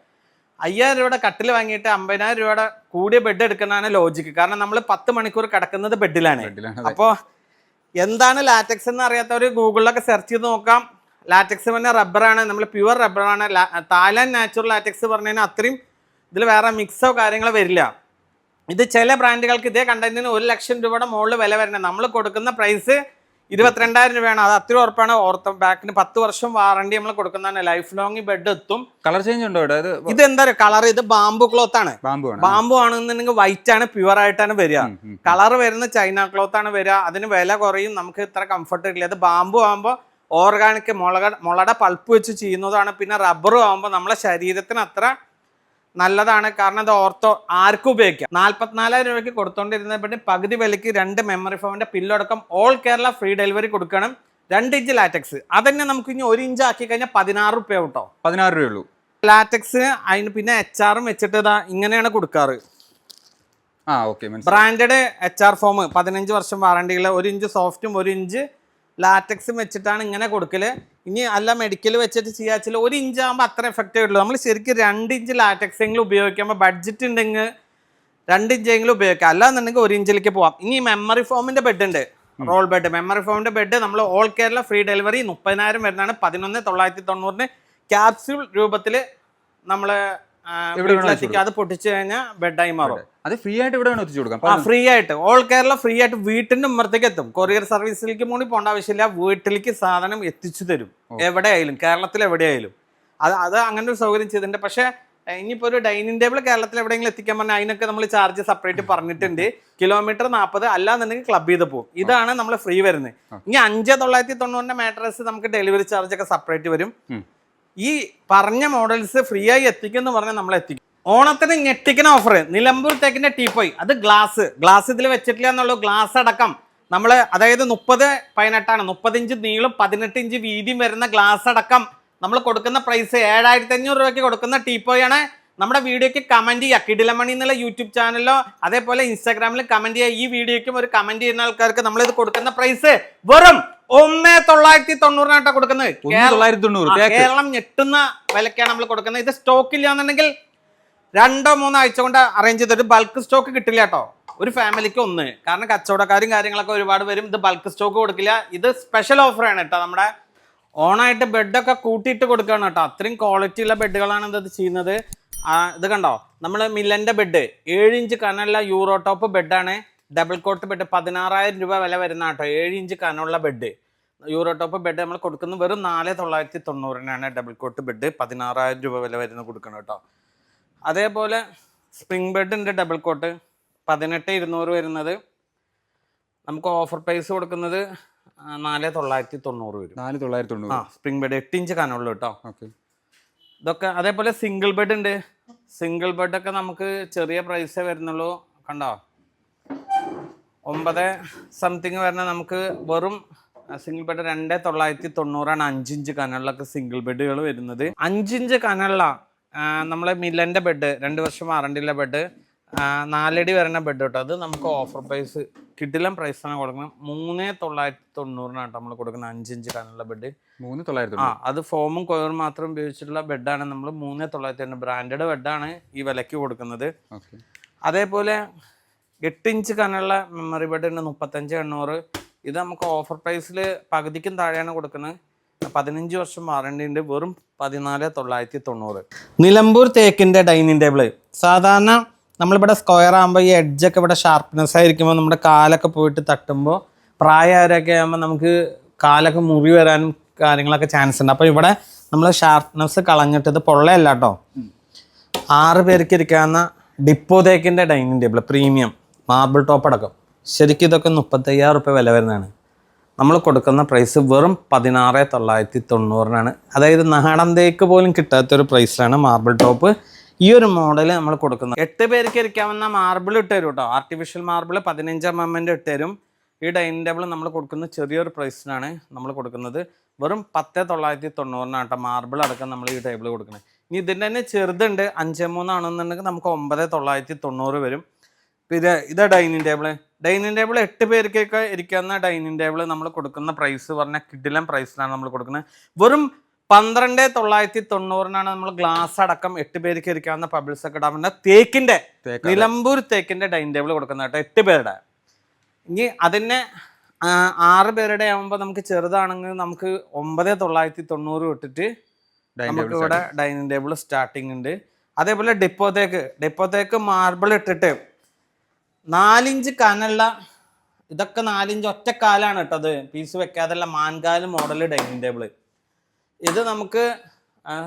5,000 രൂപയുടെ കട്ടിൽ വാങ്ങിയിട്ട് 50,000 രൂപയുടെ കൂടിയ ബെഡ് എടുക്കുന്നതാണ് ലോജിക്ക്. കാരണം നമ്മൾ 10 മണിക്കൂർ കിടക്കുന്നത് ബെഡിലാണ്. അപ്പോൾ എന്താണ് ലാറ്റക്സ് എന്ന് അറിയാത്തവർ ഗൂഗിളിലൊക്കെ സെർച്ച് ചെയ്ത് നോക്കാം. ലാറ്റക്സ് പറഞ്ഞാൽ റബ്ബറാണ്, നമ്മൾ പ്യുവർ റബ്ബറാണ്. തായ്ലാൻഡ് നാച്ചുറൽ ലാറ്റക്സ് പറഞ്ഞു കഴിഞ്ഞാൽ അത്രയും ഇതിൽ വേറെ മിക്സോ കാര്യങ്ങളോ വരില്ല. ഇത് ചില ബ്രാൻഡുകൾക്ക് ഇതേ കണ്ടന്റിന് 1 ലക്ഷം രൂപയുടെ മുകളിൽ വില വരുന്നത്. നമ്മൾ കൊടുക്കുന്ന പ്രൈസ് 22,000 രൂപയാണ്. അത് അത്ര ഉറപ്പാണ്. ഓർത്തോ ബാക്കിന് 10 വർഷം വാറണ്ടി നമ്മൾ കൊടുക്കുന്നതാണ്. ലൈഫ് ലോങ് ബെഡ് എത്തും. കളർ ചേഞ്ച് ഉണ്ടോ? ഇത് എന്താ കളർ? ഇത് ബാംബു ക്ലോത്ത് ആണ്. ബാംബു ആണെന്നുണ്ടെങ്കിൽ വൈറ്റ് ആണ്, പ്യുവർ ആയിട്ടാണ് വരിക. കളർ വരുന്ന ചൈന ക്ലോത്ത് ആണ് വരിക. അതിന് വില കുറയും, നമുക്ക് ഇത്ര കംഫർട്ട് ഇല്ല. അത് ബാംബു ആകുമ്പോൾ ഓർഗാനിക് മുളയുടെ പൾപ്പ് വെച്ച് ചെയ്യുന്നതാണ്. പിന്നെ റബ്ബറും ആകുമ്പോൾ നമ്മളെ ശരീരത്തിന് അത്ര നല്ലതാണ്. കാരണം അത് ഓർത്തോ ആർക്കും ഉപയോഗിക്കാം. 44,000 രൂപയ്ക്ക് കൊടുത്തോണ്ടിരുന്നപ്പോൾ പകുതി വിലയ്ക്ക് 2 മെമ്മറി ഫോമിന്റെ പില്ലടക്കം ഓൾ കേരള ഫ്രീ ഡെലിവറി കൊടുക്കണം. 2 ഇഞ്ച് ലാറ്റക്സ്. അതന്നെ നമുക്ക് ഇനി 1 ഇഞ്ച് ആക്കി കഴിഞ്ഞാൽ 16 രൂപ കേട്ടോ. 16 രൂപയുള്ളൂ ലാറ്റക്സ്. അതിന് പിന്നെ HR വെച്ചിട്ട് ഇതാ ഇങ്ങനെയാണ് കൊടുക്കാറ്. ബ്രാൻഡഡ് HR ഫോം 15 വർഷം വാറണ്ടിയുള്ള 1 ഇഞ്ച് സോഫ്റ്റും 1 ഇഞ്ച് ലാറ്റക്സും വെച്ചിട്ടാണ് ഇങ്ങനെ കൊടുക്കല്. ഇനി അല്ല മെഡിക്കൽ വെച്ചിട്ട് ചെയ്യാച്ചില്ല 1 ഇഞ്ച് ആകുമ്പോൾ അത്ര എഫക്റ്റീവ് ഉള്ളൂ. നമ്മൾ ശരിക്കും 2 ഇഞ്ച് ലാറ്റക്സ് എങ്കിലും ഉപയോഗിക്കുമ്പോൾ ബഡ്ജറ്റ് ഉണ്ടെങ്കിൽ 2 ഇഞ്ചെങ്കിലും ഉപയോഗിക്കാം. അല്ലാന്നുണ്ടെങ്കിൽ 1 ഇഞ്ചിലേക്ക് പോവാം. ഇനി മെമ്മറി ഫോമിന്റെ ബെഡ് ഉണ്ട്, റോൾ ബെഡ്. മെമ്മറി ഫോമിന്റെ ബെഡ് നമ്മൾ ഓൾ കേരള ഫ്രീ ഡെലിവറി 30,000 വരുന്നതാണ്. 11,990 ക്യാപ്സ്യൂൾ രൂപത്തിൽ നമ്മൾ അത് പൊട്ടിച്ചു കഴിഞ്ഞാൽ ബെഡായി മാറും. അത് ഫ്രീ ആയിട്ട് ഇവിടെ എത്തിച്ചു കൊടുക്കാം. ഫ്രീ ആയിട്ട് ഓൾ കേരള ഫ്രീ ആയിട്ട് വീട്ടിന്റെ ഉമ്മറത്തേക്ക് എത്തും. കൊറിയർ സർവീസിലേക്ക് കൂടി പോകേണ്ട ആവശ്യമില്ല. വീട്ടിലേക്ക് സാധനം എത്തിച്ചു തരും. എവിടെയായാലും, കേരളത്തിൽ എവിടെയായാലും. അത് അങ്ങനെ ഒരു സൗകര്യം ചെയ്തിട്ടുണ്ട്. പക്ഷെ ഇനിയിപ്പോ ഒരു ഡൈനിങ് ടേബിൾ കേരളത്തിൽ എവിടെയെങ്കിലും എത്തിക്കാൻ പറഞ്ഞാൽ അതിനൊക്കെ നമ്മൾ ചാർജ് സെപ്പറേറ്റ് പറഞ്ഞിട്ടുണ്ട്. കിലോമീറ്റർ 40, അല്ലാന്നുണ്ടെങ്കിൽ ക്ലബ് ചെയ്ത് പോകും. ഇതാണ് നമ്മൾ ഫ്രീ വരുന്നത്. ഇനി 5,990 മാട്രസ് നമുക്ക് ഡെലിവറി ചാർജ് ഒക്കെ സെപ്പറേറ്റ് വരും. ഈ പറഞ്ഞ മോഡൽസ് ഫ്രീ ആയി എത്തിക്കും എന്ന് പറഞ്ഞാൽ നമ്മൾ എത്തിക്കും. ഓണത്തിന് ഞെട്ടിക്കുന്ന ഓഫർ നിലമ്പൂർ തേക്കിന്റെ ടീപ്പോയി. അത് ഗ്ലാസ് ഇതിൽ വെച്ചിട്ടില്ല എന്നുള്ളൂ. ഗ്ലാസ് അടക്കം നമ്മൾ, അതായത് 30x18 30 ഇഞ്ച് നീളും 18 ഇഞ്ച് വീതിയും വരുന്ന ഗ്ലാസ് അടക്കം നമ്മൾ കൊടുക്കുന്ന പ്രൈസ് 7,500 രൂപയ്ക്ക് കൊടുക്കുന്ന ടീപ്പോയാണ്. നമ്മുടെ വീഡിയോക്ക് കമന്റ് ചെയ്യുക. കിടിലമണി എന്നുള്ള യൂട്യൂബ് ചാനലിലോ അതേപോലെ ഇൻസ്റ്റാഗ്രാമിൽ കമന്റ് ചെയ്യുക. ഈ വീഡിയോയ്ക്കും ഒരു കമന്റ് ചെയ്യുന്ന ആൾക്കാർക്ക് നമ്മൾ ഇത് കൊടുക്കുന്ന പ്രൈസ് വെറും 1,990 കൊടുക്കുന്നത്. കേരളം ഞെട്ടുന്ന വിലക്കാണ് നമ്മൾ കൊടുക്കുന്നത്. ഇത് സ്റ്റോക്ക് ഇല്ലാന്നുണ്ടെങ്കിൽ 2-3 ആഴ്ച കൊണ്ട് അറേഞ്ച് ചെയ്തിട്ട് ബൾക്ക് സ്റ്റോക്ക് കിട്ടില്ല കേട്ടോ. ഒരു ഫാമിലിക്ക് 1, കാരണം കച്ചവടക്കാരും കാര്യങ്ങളൊക്കെ ഒരുപാട് വരും. ഇത് ബൾക്ക് സ്റ്റോക്ക് കൊടുക്കില്ല. ഇത് സ്പെഷ്യൽ ഓഫറാണ് കേട്ടോ. നമ്മുടെ ഓണായിട്ട് ബെഡൊക്കെ കൂട്ടിയിട്ട് കൊടുക്കുകയാണ് കേട്ടോ. അത്രയും ക്വാളിറ്റി ഉള്ള ബെഡുകളാണ് ഇത് ചെയ്യുന്നത്. ഇത് കണ്ടോ, നമ്മൾ മില്ലന്റെ ബെഡ് 7 ഇഞ്ച് കനമുള്ള യൂറോ ടോപ്പ് ബെഡാണ്. ഡബിൾ കോട്ട് ബെഡ് 16,000 രൂപ വില വരുന്ന കേട്ടോ. 7 ഇഞ്ച് കനമുള്ള ബെഡ് യൂറോ ടോപ്പ് ബെഡ് നമ്മൾ കൊടുക്കുന്നത് വെറും 4,990 ഡബിൾ കോട്ട് ബെഡ് 16,000 രൂപ വില വരുന്ന കൊടുക്കണം കേട്ടോ. അതേപോലെ സ്പ്രിംഗ് ബെഡ് ഉണ്ട് ഡബിൾ കോട്ട് 18,200 വരുന്നത്. നമുക്ക് ഓഫർ പ്രൈസ് കൊടുക്കുന്നത് 4,990 വരും. 4,990. സ്പ്രിംഗ് ബെഡ് 8 ഇഞ്ച് കനമുള്ളൂ കേട്ടോ. ഇതൊക്കെ അതേപോലെ സിംഗിൾ ബെഡ് ഉണ്ട്. സിംഗിൾ ബെഡൊക്കെ നമുക്ക് ചെറിയ പ്രൈസേ വരുന്നുള്ളൂ. കണ്ടോ, 9 സംതിങ് വരുന്ന നമുക്ക് വെറും സിംഗിൾ ബെഡ് 2,990 5 ഇഞ്ച് കനമുള്ളൊക്കെ സിംഗിൾ ബെഡുകൾ വരുന്നത്. 5 ഇഞ്ച് കനമുള്ള നമ്മളെ മില്ലന്റെ ബെഡ് 2 വർഷം വാറണ്ടിയുള്ള ബെഡ് 4 വരുന്ന ബെഡ് കേട്ടോ. അത് നമുക്ക് ഓഫർ പ്രൈസ് കിഡിലം പ്രൈസാണ് കൊടുക്കുന്നത്. 3990 നമ്മൾ കൊടുക്കുന്നത് 5 ഇഞ്ച് കനുള്ള ബെഡ്. 3990. അത് ഫോമും കൊയറും മാത്രം ഉപയോഗിച്ചിട്ടുള്ള ബെഡാണ്. നമ്മൾ 3990 ബ്രാൻഡഡ് ബെഡാണ് ഈ വിലയ്ക്ക് കൊടുക്കുന്നത്. അതേപോലെ 8 ഇഞ്ച് കനുള്ള മെമ്മറി ബെഡ് ഉണ്ട് 3580. ഇത് നമുക്ക് ഓഫർ പ്രൈസിൽ പകുതിക്കും താഴെയാണ് കൊടുക്കുന്നത്. 15 വർഷം വാറണ്ടി ഉണ്ട്. വെറും 14,990. നിലമ്പൂർ തേക്കിൻ്റെ ഡൈനിങ് ടേബിള്. സാധാരണ നമ്മളിവിടെ സ്ക്വയർ ആകുമ്പോൾ ഈ എഡ്ജൊക്കെ ഇവിടെ ഷാർപ്നെസ് ആയിരിക്കുമ്പോൾ നമ്മുടെ കാലൊക്കെ പോയിട്ട് തട്ടുമ്പോൾ പ്രായമായവരൊക്കെ ആകുമ്പോൾ നമുക്ക് കാലൊക്കെ മുറി വരാനും കാര്യങ്ങളൊക്കെ ചാൻസ് ഉണ്ട്. അപ്പോൾ ഇവിടെ നമ്മൾ ഷാർപ്നെസ് കളഞ്ഞിട്ട്, ഇത് പൊള്ളയല്ല കേട്ടോ, 6 പേർക്ക് ഇരിക്കാവുന്ന ഡിപ്പോ തേക്കിൻ്റെ dining table premium marble top അടക്കം. ശരിക്കും ഇതൊക്കെ 35,000 രൂപ വില വരുന്നതാണ്. നമ്മൾ കൊടുക്കുന്ന പ്രൈസ് വെറും 16,990. അതായത് നാടൻ തേക്ക് പോലും കിട്ടാത്തൊരു പ്രൈസാണ് മാർബിൾ ടോപ്പ് ഈ ഒരു മോഡൽ നമ്മൾ കൊടുക്കുന്നത്. 8 പേർക്ക് ഇരിക്കാവുന്ന മാർബിൾ ഇട്ട് തരും കേട്ടോ. ആർട്ടിഫിഷ്യൽ മാർബിൾ 15 mm ഇട്ട് തരും. ഈ ഡൈനിങ് ടേബിൾ നമ്മൾ കൊടുക്കുന്ന ചെറിയൊരു പ്രൈസിനാണ് നമ്മൾ കൊടുക്കുന്നത്. വെറും 10,990 കേട്ടോ മാർബിൾ അടക്കം നമ്മൾ ഈ ടേബിൾ കൊടുക്കുന്നത്. ഇനി ഇതിൻ്റെ തന്നെ ചെറുതുണ്ട് 5.3 ആണെന്നുണ്ടെങ്കിൽ നമുക്ക് 9,990 വരും. പിന്നെ ഇതാ ഡൈനിങ് ടേബിൾ. ഡൈനിങ് ടേബിൾ 8 പേർക്കൊക്കെ ഇരിക്കുന്ന ഡൈനിങ് ടേബിൾ നമ്മൾ കൊടുക്കുന്ന പ്രൈസ് പറഞ്ഞാൽ കിഡിലം പ്രൈസിലാണ് നമ്മൾ കൊടുക്കുന്നത്. വെറും 12,990 നമ്മൾ ഗ്ലാസ് അടക്കം 8 പേർക്ക് ഇരിക്കാവുന്ന പബിൾസ് ഒക്കെ ഇടാൻ തേക്കിന്റെ നിലമ്പൂർ തേക്കിന്റെ ഡൈനിങ് ടേബിൾ കൊടുക്കുന്ന കേട്ടോ 8 പേരുടെ. ഇനി അതിനെ 6 പേരുടെ ആകുമ്പോൾ നമുക്ക് ചെറുതാണെങ്കിൽ നമുക്ക് 9,990 ഇട്ടിട്ട് നമുക്ക് ഇവിടെ ഡൈനിങ് ടേബിൾ സ്റ്റാർട്ടിങ് ഉണ്ട്. അതേപോലെ ഡിപ്പോ തേക്ക് മാർബിൾ ഇട്ടിട്ട് 4 ഇഞ്ച് കനുള്ള, ഇതൊക്കെ 4 ഇഞ്ച് ഒറ്റക്കാലാണ് കേട്ടത്, പീസ് വെക്കാതല്ല, മാൻകാല് മോഡൽ ഡൈനിങ് ടേബിൾ. ഇത് നമുക്ക്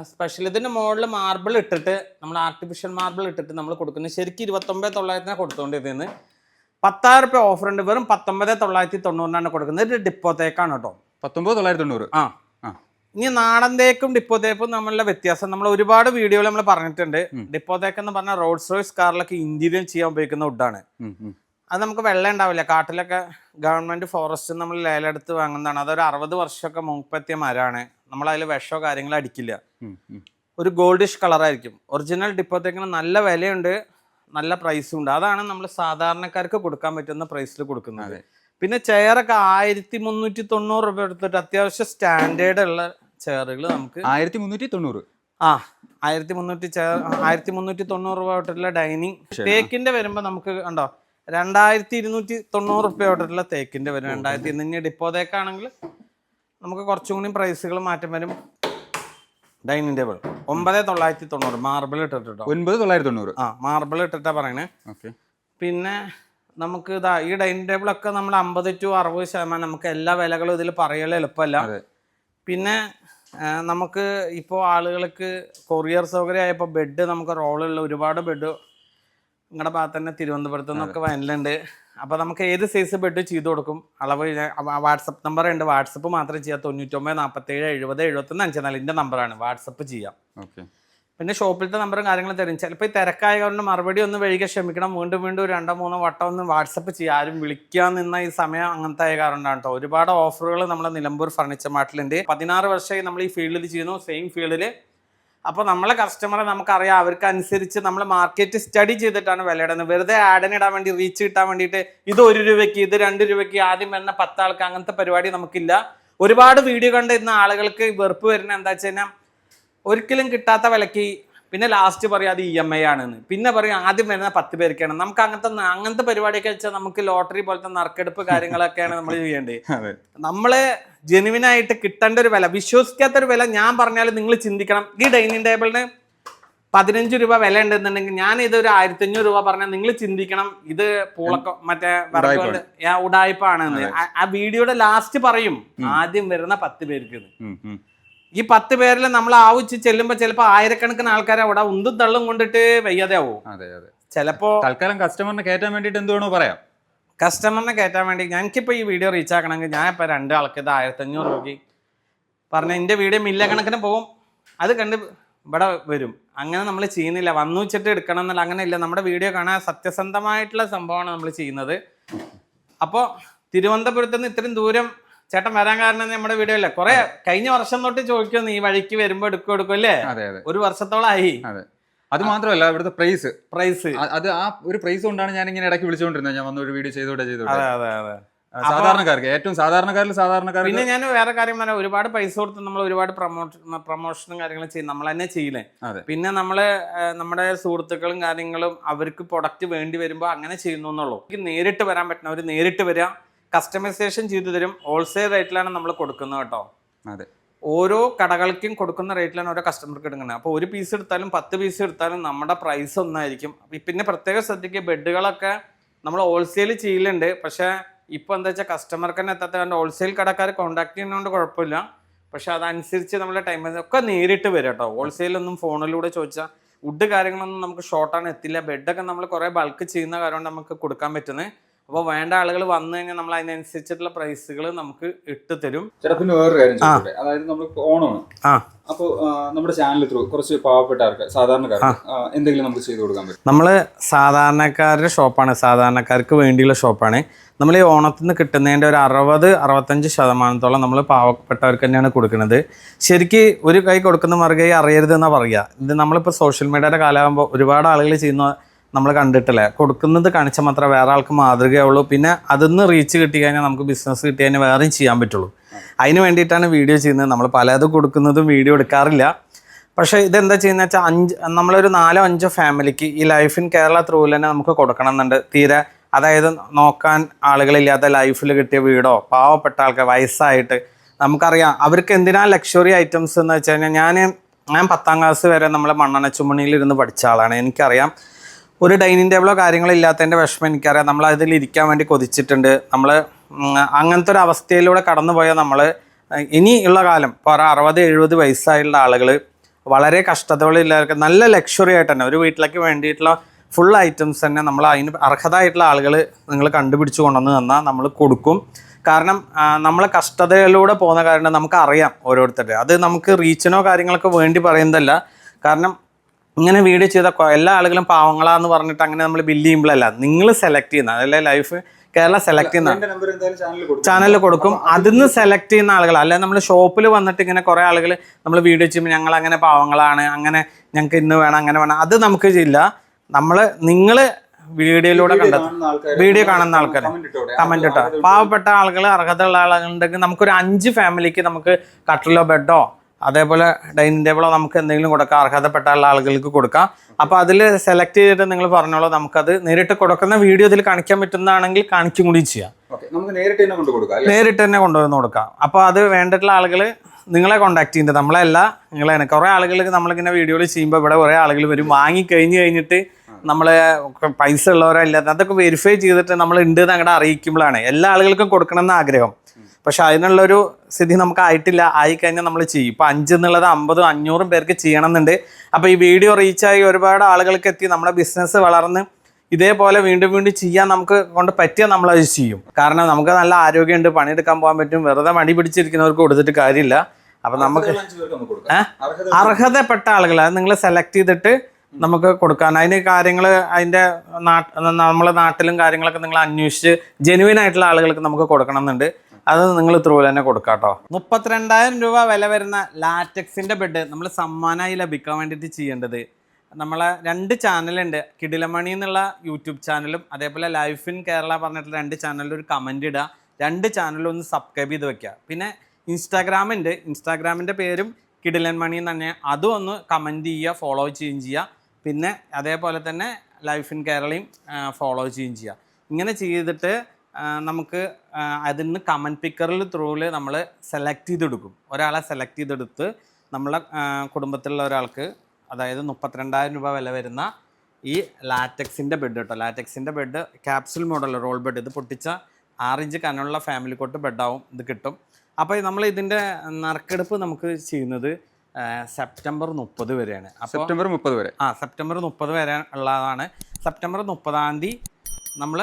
സ്പെഷ്യൽ ഇതിൻ്റെ മോഡൽ മാർബിൾ ഇട്ടിട്ട് നമ്മൾ ആർട്ടിഫിഷ്യൽ മാർബിൾ ഇട്ടിട്ട് നമ്മൾ കൊടുക്കുന്നത് ശരിക്കും 29,900 കൊടുത്തുകൊണ്ടിരുന്നത്. 10,000 രൂപ ഓഫർ ഉണ്ട്. വെറും 19,990 കൊടുക്കുന്നത്. ഇത് ഡിപ്പോ തേക്കാണ് കേട്ടോ. 19,990. ഇനി നാടൻ തേക്കും ഡിപ്പോ തേക്കും തമ്മിലുള്ള വ്യത്യാസം നമ്മൾ ഒരുപാട് വീഡിയോയിൽ നമ്മൾ പറഞ്ഞിട്ടുണ്ട്. ഡിപ്പോ തേക്ക് എന്ന് പറഞ്ഞാൽ റോൾസ് റോയ്സ് കാറിലൊക്കെ ഇന്റീരിയർ ചെയ്യാൻ ഉപയോഗിക്കുന്ന വുഡാണ്. അത് നമുക്ക് വെള്ളം ഉണ്ടാവില്ല. കാട്ടിലൊക്കെ ഗവൺമെന്റ് ഫോറസ്റ്റ് നമ്മൾ ലേലെടുത്ത് വാങ്ങുന്നതാണ്. അതൊരു 60 വർഷമൊക്കെ മുമ്പെത്തിയ മരമാണ്. നമ്മൾ അതിൽ വിഷമോ കാര്യങ്ങളോ അടിക്കില്ല. ഒരു ഗോൾഡിഷ് കളറായിരിക്കും. ഒറിജിനൽ ഡിപ്പോ തേക്കിന് നല്ല വിലയുണ്ട്, നല്ല പ്രൈസും ഉണ്ട്. അതാണ് നമ്മൾ സാധാരണക്കാർക്ക് കൊടുക്കാൻ പറ്റുന്ന പ്രൈസിൽ കൊടുക്കുന്നത്. പിന്നെ ചെയറൊക്കെ 1,390 രൂപ എടുത്തിട്ട് അത്യാവശ്യം സ്റ്റാൻഡേർഡ് ഉള്ള ചെയറുകൾ നമുക്ക് 1,390. 1,390 രൂപ തൊട്ടുള്ള ഡൈനിങ്. തേക്കിന്റെ വരുമ്പോ നമുക്ക് കണ്ടോ 2,290 രൂപ തൊട്ടുള്ള തേക്കിന്റെ വരും. 2,200 ഡിപ്പോ തേക്കാണെങ്കിൽ നമുക്ക് കുറച്ചും കൂടി പ്രൈസുകൾ മാറ്റം വരും. ഡൈനിങ് ടേബിൾ 9,990 മാർബിൾ ഇട്ടിട്ടോ. 9,990. മാർബിൾ ഇട്ടിട്ടാ പറയണേ. പിന്നെ നമുക്ക് ഇതാ ഈ ഡൈനിങ് ടേബിളൊക്കെ നമ്മൾ 50 to 60% നമുക്ക് എല്ലാ വിലകളും ഇതിൽ പറയല് എളുപ്പമല്ല. പിന്നെ നമുക്ക് ഇപ്പോൾ ആളുകൾക്ക് കൊറിയർ സൗകര്യം ആയപ്പോൾ ബെഡ് നമുക്ക് റോളുള്ള ഒരുപാട് ബെഡ് നിങ്ങളുടെ ഭാഗത്ത് തന്നെ തിരുവനന്തപുരത്ത് നിന്നൊക്കെ വരലുണ്ട്. അപ്പോൾ നമുക്ക് ഏത് സൈസ് ബെഡ് ചെയ്ത് കൊടുക്കും. അളവ് വാട്സപ്പ് നമ്പർ ഉണ്ട്. വാട്സപ്പ് മാത്രമേ ചെയ്യാം. 99 47 70 71 54 എൻ്റെ നമ്പറാണ്. വാട്സപ്പ് ചെയ്യാം. പിന്നെ ഷോപ്പിലത്തെ നമ്പറും കാര്യങ്ങളും തരും. ചിലപ്പോൾ ഈ തിരക്കായ കാരണം മറുപടി ഒന്ന് വൈകി ക്ഷമിക്കണം. വീണ്ടും 2-3 വട്ടം ഒന്ന് വാട്സപ്പ് ചെയ്യുക. ആരും വിളിക്കാൻ നിന്ന ഈ സമയം അങ്ങനത്തെ ആയ കാരണമാണ് കേട്ടോ. ഒരുപാട് ഓഫറുകൾ നമ്മളെ നിലമ്പൂർ ഫർണിച്ചർ മാർട്ടിലുണ്ട്. 16 വർഷമായി നമ്മൾ ഈ ഫീൽഡിൽ ചെയ്യുന്നു, സെയിം ഫീൽഡിൽ. അപ്പോൾ നമ്മളെ കസ്റ്റമറെ നമുക്കറിയാം. അവർക്ക് അനുസരിച്ച് നമ്മൾ മാർക്കറ്റ് സ്റ്റഡി ചെയ്തിട്ടാണ് വില ഇടുന്നത്. വെറുതെ ആഡിനിടാൻ വേണ്ടി, റീച്ച് കിട്ടാൻ വേണ്ടിയിട്ട് ഇത് 1 രൂപയ്ക്ക് ഇത് 2 രൂപയ്ക്ക് ആദ്യം വരുന്ന 10 ആൾക്ക് അങ്ങനത്തെ പരിപാടി നമുക്കില്ല. ഒരുപാട് വീഡിയോ കണ്ടിരുന്ന ആളുകൾക്ക് വെറുപ്പ് വരുന്ന എന്താ വെച്ച് കഴിഞ്ഞാൽ ഒരിക്കലും കിട്ടാത്ത വിലക്ക് പിന്നെ ലാസ്റ്റ് പറയും അത് EMI ആണെന്ന്. പിന്നെ പറയും ആദ്യം വരുന്ന 10 പേർക്കാണ്. നമുക്ക് അങ്ങനത്തെ പരിപാടിയൊക്കെ വെച്ചാൽ നമുക്ക് ലോട്ടറി പോലത്തെ നറുക്കെടുപ്പ് കാര്യങ്ങളൊക്കെയാണ് നമ്മൾ ചെയ്യേണ്ടത്. നമ്മള് ജെനുവിനായിട്ട് കിട്ടേണ്ട ഒരു വില, വിശ്വസിക്കാത്തൊരു വില ഞാൻ പറഞ്ഞാൽ നിങ്ങൾ ചിന്തിക്കണം. ഈ ഡൈനിങ് ടേബിളിന് 15 രൂപ വില ഉണ്ടെന്നുണ്ടെങ്കിൽ ഞാൻ ഇത് ഒരു 1,500 രൂപ പറഞ്ഞാൽ നിങ്ങൾ ചിന്തിക്കണം ഇത് പൂളക്ക മറ്റേ ഉടായ്പാണെന്ന്. ആ വീഡിയോയുടെ ലാസ്റ്റ് പറയും ആദ്യം വരുന്ന 10 പേർക്ക്. ഈ 10 പേരിൽ നമ്മൾ ആവശ്യം ചെല്ലുമ്പോൾ ചിലപ്പോൾ ആയിരക്കണക്കിന് ആൾക്കാരെ അവിടെ ഉന്തും തള്ളും കൊണ്ടിട്ട് വയ്യാതെ ആവും. ചിലപ്പോ തൽക്കാലം കസ്റ്റമറിനെ കയറ്റാൻ വേണ്ടിട്ട് എന്തുവേണോ പറയാം. കസ്റ്റമറിനെ കയറ്റാൻ വേണ്ടി ഞങ്ങൾക്കിപ്പോൾ ഈ വീഡിയോ റീച്ച് ആക്കണമെങ്കിൽ ഞാൻ ഇപ്പോൾ 2 ആൾക്ക് ഇത് 1,500 രൂപയ്ക്ക് പറഞ്ഞ എൻ്റെ വീഡിയോ മില്ലക്കണക്കിന് പോവും. അത് കണ്ട് ഇവിടെ വരും. അങ്ങനെ നമ്മൾ ചെയ്യുന്നില്ല. വന്നു വെച്ചിട്ട് എടുക്കണം എന്നല്ല, അങ്ങനെയില്ല. നമ്മുടെ വീഡിയോ കാണാൻ സത്യസന്ധമായിട്ടുള്ള സംഭവമാണ് നമ്മൾ ചെയ്യുന്നത്. അപ്പോൾ തിരുവനന്തപുരത്ത് നിന്ന് ഇത്രയും ദൂരം ചേട്ടൻ വരാൻ കാരണം നമ്മുടെ വീഡിയോ അല്ലേ. കുറെ കഴിഞ്ഞ വർഷം തൊട്ട് ചോദിക്കുന്നു ഈ വഴിക്ക് വരുമ്പോ എടുക്കും അല്ലേ. 1 വർഷത്തോളമായി. അത് മാത്രമല്ല ഇവിടുത്തെ പ്രൈസ് പ്രൈസ് അത് ആ ഒരു പ്രൈസ് കൊണ്ടാണ് ഞാൻ ഇങ്ങനെ ഇടയ്ക്ക് വിളിച്ചുകൊണ്ടിരുന്നത്. ഞാൻ വന്ന ഒരു വീഡിയോ ചെയ്തോട്ടെ. അതെ അതെ അതെ സാധാരണക്കാർക്ക് ഏറ്റവും സാധാരണക്കാർക്ക്. പിന്നെ ഞാൻ വേറെ കാര്യം പറഞ്ഞാൽ ഒരുപാട് പൈസ കൊടുത്ത് നമ്മൾ ഒരുപാട് പ്രൊമോഷനും കാര്യങ്ങളും ചെയ്യും, നമ്മൾ തന്നെ ചെയ്യില്ലേ. പിന്നെ നമ്മള് നമ്മുടെ സുഹൃത്തുക്കളും കാര്യങ്ങളും അവർക്ക് പ്രൊഡക്റ്റ് വേണ്ടി വരുമ്പോൾ അങ്ങനെ ചെയ്യുന്നു എന്നുള്ളൂ. നേരിട്ട് വരാൻ പറ്റുന്നവർ നേരിട്ട് വരിക, കസ്റ്റമൈസേഷൻ ചെയ്തു തരും. ഹോൾസെയിൽ റേറ്റിലാണ് നമ്മൾ കൊടുക്കുന്നത് കേട്ടോ. അതെ, ഓരോ കടകൾക്കും കൊടുക്കുന്ന റേറ്റിലാണ് ഓരോ കസ്റ്റമർക്ക് എടുക്കുന്നത്. അപ്പോൾ ഒരു പീസ് എടുത്താലും 10 പീസ് എടുത്താലും നമ്മുടെ പ്രൈസ് ഒന്നായിരിക്കും. പിന്നെ പ്രത്യേകം ശ്രദ്ധിക്കുക, ബെഡുകളൊക്കെ നമ്മൾ ഹോൾസെയിൽ ചെയ്യലുണ്ട്. പക്ഷേ ഇപ്പോൾ എന്താ വെച്ചാൽ കസ്റ്റമർക്ക് തന്നെ എത്താത്ത കാരണം ഹോൾസെയിൽ കടക്കാർ കോൺടാക്ട് ചെയ്യുന്നതുകൊണ്ട് കുഴപ്പമില്ല. പക്ഷെ അതനുസരിച്ച് നമ്മളെ ടൈം ഒക്കെ നേരിട്ട് വരും കേട്ടോ. ഹോൾസെയിലൊന്നും ഫോണിലൂടെ ചോദിച്ചാൽ വുഡ് കാര്യങ്ങളൊന്നും നമുക്ക് ഷോർട്ടാണ് എത്തില്ല. ബെഡൊക്കെ നമ്മൾ കുറേ ബൾക്ക് ചെയ്യുന്ന കാരണം നമുക്ക് കൊടുക്കാൻ പറ്റുന്നത്. അപ്പോൾ വേണ്ട ആളുകൾ വന്നു കഴിഞ്ഞാൽ നമ്മൾ അതിനനുസരിച്ചിട്ടുള്ള പ്രൈസുകൾ നമുക്ക് ഇട്ട് തരും. ചേട്ടാ പിന്നെ വേറൊരു കാര്യം ചോദിച്ചോട്ടെ, അതായത് നമ്മൾ ഓണമാണ്. അപ്പോൾ നമ്മുടെ ചാനൽ ത്രൂ കുറച്ച് പാവപ്പെട്ടവർക്ക് സാധാരണക്കാർക്ക് എന്തെങ്കിലും നമുക്ക് ചെയ്തു കൊടുക്കാൻ പറ്റും? നമ്മൾ സാധാരണക്കാരുടെ ഷോപ്പാണ്, സാധാരണക്കാർക്ക് വേണ്ടിയുള്ള ഷോപ്പാണ്. നമ്മൾ ഈ ഓണത്തിൽ നിന്ന് കിട്ടുന്നതിൻ്റെ ഒരു 60-65% നമ്മൾ പാവപ്പെട്ടവർക്ക് തന്നെയാണ് കൊടുക്കുന്നത്. ശരിക്ക് ഒരു കൈ കൊടുക്കുന്ന മറുകൈ അറിയരുതെന്നാണ് പറയുക. ഇത് നമ്മളിപ്പോൾ സോഷ്യൽ മീഡിയയുടെ കാലമാകുമ്പോൾ ഒരുപാട് ആളുകൾ ചെയ്യുന്ന നമ്മൾ കണ്ടിട്ടില്ലേ, കൊടുക്കുന്നത് കാണിച്ചാൽ മാത്രമേ വേറെ ആൾക്ക് മാതൃകയുള്ളൂ. പിന്നെ അതിന്ന് റീച്ച് കിട്ടി കഴിഞ്ഞാൽ നമുക്ക് ബിസിനസ് കിട്ടി കഴിഞ്ഞാൽ വേറെയും ചെയ്യാൻ പറ്റുള്ളൂ. അതിന് വേണ്ടിയിട്ടാണ് വീഡിയോ ചെയ്യുന്നത്. നമ്മൾ പലതും കൊടുക്കുന്നതും വീഡിയോ എടുക്കാറില്ല. പക്ഷേ ഇതെന്താ ചെയ്യുന്നത് വെച്ചാൽ നമ്മളൊരു 4-5 ഫാമിലിക്ക് ഈ ലൈഫ് ഇൻ കേരള ത്രൂവിൽ തന്നെ നമുക്ക് കൊടുക്കണം എന്നുണ്ട്. തീരെ അതായത് നോക്കാൻ ആളുകളില്ലാത്ത ലൈഫിൽ കിട്ടിയ വീടോ, പാവപ്പെട്ട ആൾക്കാർ വയസ്സായിട്ട് നമുക്കറിയാം അവർക്ക് എന്തിനാ ലക്ഷറി ഐറ്റംസ് എന്ന് വെച്ച് കഴിഞ്ഞാൽ ഞാൻ 10ാം ക്ലാസ് വരെ നമ്മൾ മണ്ണെണ്ണ ചുമണിയിലിരുന്ന് പഠിച്ച ആളാണ്. എനിക്കറിയാം ഒരു ഡൈനിങ് ടേബിളോ കാര്യങ്ങളോ ഇല്ലാത്തതിൻ്റെ വിഷമം എനിക്കറിയാം. നമ്മൾ അതിൽ ഇരിക്കാൻ വേണ്ടി കൊതിച്ചിട്ടുണ്ട്. നമ്മൾ അങ്ങനത്തെ ഒരു അവസ്ഥയിലൂടെ കടന്നു പോയാൽ നമ്മൾ ഇനിയുള്ള കാലം ഇപ്പോൾ 60-70 വയസ്സായുള്ള ആളുകൾ വളരെ കഷ്ടതകളില്ലാതെ നല്ല ലക്ഷറി ആയിട്ട് തന്നെ ഒരു വീട്ടിലേക്ക് വേണ്ടിയിട്ടുള്ള ഫുൾ ഐറ്റംസ് തന്നെ നമ്മൾ അതിന് അർഹതായിട്ടുള്ള ആളുകൾ നിങ്ങൾ കണ്ടുപിടിച്ച് കൊണ്ടുവന്ന് തന്നാൽ നമ്മൾ കൊടുക്കും. കാരണം നമ്മൾ കഷ്ടതയിലൂടെ പോകുന്ന കാരണം നമുക്കറിയാം ഓരോരുത്തരുടെ. അത് നമുക്ക് റീച്ചിനോ കാര്യങ്ങളൊക്കെ വേണ്ടി പറയുന്നതല്ല. കാരണം ഇങ്ങനെ വീഡിയോ ചെയ്ത എല്ലാ ആളുകളും പാവങ്ങളാന്ന് പറഞ്ഞിട്ട് അങ്ങനെ നമ്മൾ ബില്ല് ചെയ്യുമ്പോഴല്ല, നിങ്ങൾ സെലക്ട് ചെയ്യുന്ന അതല്ലേ ലൈഫ് കേരള സെലക്ട് ചെയ്യുന്ന ചാനലിൽ കൊടുക്കും. അതിന്ന് സെലക്ട് ചെയ്യുന്ന ആളുകൾ അല്ലെ നമ്മൾ ഷോപ്പിൽ വന്നിട്ട് ഇങ്ങനെ കുറേ ആളുകൾ നമ്മൾ വീഡിയോ ചെയ്യുമ്പോൾ ഞങ്ങൾ അങ്ങനെ പാവങ്ങളാണ്, അങ്ങനെ ഞങ്ങൾക്ക് ഇന്ന് വേണം അങ്ങനെ വേണം, അത് നമുക്ക് ഇല്ല. നിങ്ങൾ വീഡിയോയിലൂടെ വീഡിയോ കാണുന്ന ആൾക്കാർ കമന്റ് ഇട്ടോ. പാവപ്പെട്ട ആളുകൾ അർഹതയുള്ള ആളുകളുണ്ടെങ്കിൽ നമുക്കൊരു 5 ഫാമിലിക്ക് നമുക്ക് കട്ടിലോ ബെഡോ അതേപോലെ ഡൈനിങ് ടേബിളോ നമുക്ക് എന്തെങ്കിലും കൊടുക്കാം, അർഹതപ്പെട്ട ആളുകൾക്ക് കൊടുക്കാം. അപ്പോൾ അതിൽ സെലക്ട് ചെയ്തിട്ട് നിങ്ങൾ പറഞ്ഞോളൂ, നമുക്കത് നേരിട്ട് കൊടുക്കുന്ന വീഡിയോ ഇതിൽ കാണിക്കാൻ പറ്റുന്നതാണെങ്കിൽ കാണിക്കും കൂടി ചെയ്യാം. നേരിട്ട് തന്നെ കൊണ്ടുവന്ന് കൊടുക്കാം. അപ്പോൾ അത് വേണ്ടിയിട്ടുള്ള ആളുകൾ നിങ്ങളെ കോൺടാക്ട് ചെയ്യുന്നത് നമ്മളല്ല, നിങ്ങളെ. കുറേ ആളുകൾ നമ്മളിങ്ങനെ വീഡിയോയിൽ ചെയ്യുമ്പോൾ ഇവിടെ കുറേ ആളുകൾ വരും, കഴിഞ്ഞിട്ട് നമ്മൾ പൈസ ഉള്ളവരോ ഇല്ലാത്ത അതൊക്കെ വെരിഫൈ ചെയ്തിട്ട് നമ്മൾ ഉണ്ട് എന്ന് അങ്ങോട്ട് അറിയിക്കുമ്പോഴാണ് എല്ലാ ആളുകൾക്കും കൊടുക്കണമെന്ന് ആഗ്രഹം. പക്ഷെ അതിനുള്ളൊരു സ്ഥിതി നമുക്ക് ആയിട്ടില്ല. ആയിക്കഴിഞ്ഞാൽ നമ്മൾ ചെയ്യും. ഇപ്പോൾ 5 എന്നുള്ളത് 50-500 പേർക്ക് ചെയ്യണമെന്നുണ്ട്. അപ്പോൾ ഈ വീഡിയോ റീച്ചായി ഒരുപാട് ആളുകൾക്ക് എത്തി നമ്മുടെ ബിസിനസ് വളർന്ന് ഇതേപോലെ വീണ്ടും ചെയ്യാൻ നമുക്ക് കൊണ്ട് പറ്റിയാൽ നമ്മളത് ചെയ്യും. കാരണം നമുക്ക് നല്ല ആരോഗ്യമുണ്ട്, പണിയെടുക്കാൻ പോകാൻ പറ്റും. വെറുതെ മടി പിടിച്ചിരിക്കുന്നവർക്ക് കൊടുത്തിട്ട് കാര്യമില്ല. അപ്പം നമുക്ക് അർഹതപ്പെട്ട ആളുകൾ അത് നിങ്ങൾ സെലക്ട് ചെയ്തിട്ട് നമുക്ക് കൊടുക്കാൻ അതിന് കാര്യങ്ങൾ അതിൻ്റെ നമ്മളെ നാട്ടിലും കാര്യങ്ങളൊക്കെ നിങ്ങൾ അന്വേഷിച്ച് ജെനുവിൻ ആയിട്ടുള്ള ആളുകൾക്ക് നമുക്ക് കൊടുക്കണം എന്നുണ്ട്. അത് നിങ്ങൾ ത്രൂ തന്നെ കൊടുക്കാം കേട്ടോ. 32,000 രൂപ വില വരുന്ന ലാറ്റക്സിൻ്റെ ബെഡ് നമ്മൾ സമ്മാനമായി ലഭിക്കാൻ വേണ്ടിയിട്ട് ചെയ്യേണ്ടത് നമ്മളെ 2 ചാനലുണ്ട്. കിടിലമണി എന്നുള്ള യൂട്യൂബ് ചാനലും അതേപോലെ ലൈഫ് ഇൻ കേരള പറഞ്ഞിട്ടുള്ള 2 ചാനലിൽ ഒരു കമൻറ്റ് ഇടുക. 2 ചാനലും ഒന്ന് സബ്സ്ക്രൈബ് ചെയ്ത് വെക്കുക. പിന്നെ ഇൻസ്റ്റാഗ്രാമുണ്ട്, ഇൻസ്റ്റാഗ്രാമിൻ്റെ പേരും കിടിലൻ മണി തന്നെ, അതും ഒന്ന് കമൻറ്റ് ചെയ്യുക, ഫോളോ ചെയ്യുക. പിന്നെ അതേപോലെ തന്നെ ലൈഫ് ഇൻ കേരളയും ഫോളോ ചെയ്യുക. ഇങ്ങനെ ചെയ്തിട്ട് നമുക്ക് അതിന് കമൻറ്റ് പിക്കറിൽ ത്രൂവിൽ നമ്മൾ സെലക്ട് ചെയ്തെടുക്കും. ഒരാളെ സെലക്ട് ചെയ്തെടുത്ത് നമ്മളെ കുടുംബത്തിലുള്ള ഒരാൾക്ക്, അതായത് 32,000 രൂപ വില വരുന്ന ഈ ലാറ്റക്സിൻ്റെ ബെഡ് കേട്ടോ. ലാറ്റക്സിൻ്റെ bed capsule model role bed, ഇത് പൊട്ടിച്ച 6 ഇഞ്ച് കനമുള്ള ഫാമിലി കോട്ട് ബെഡാവും ഇത് കിട്ടും. അപ്പോൾ നമ്മൾ ഇതിൻ്റെ നറുക്കെടുപ്പ് നമുക്ക് ചെയ്യുന്നത് സെപ്റ്റംബർ 30 വരെയാണ്. സെപ്റ്റംബർ 30 വരെ സെപ്റ്റംബർ 30 വരെ ഉള്ളതാണ്. സെപ്റ്റംബർ 30-ാം തീയതി നമ്മൾ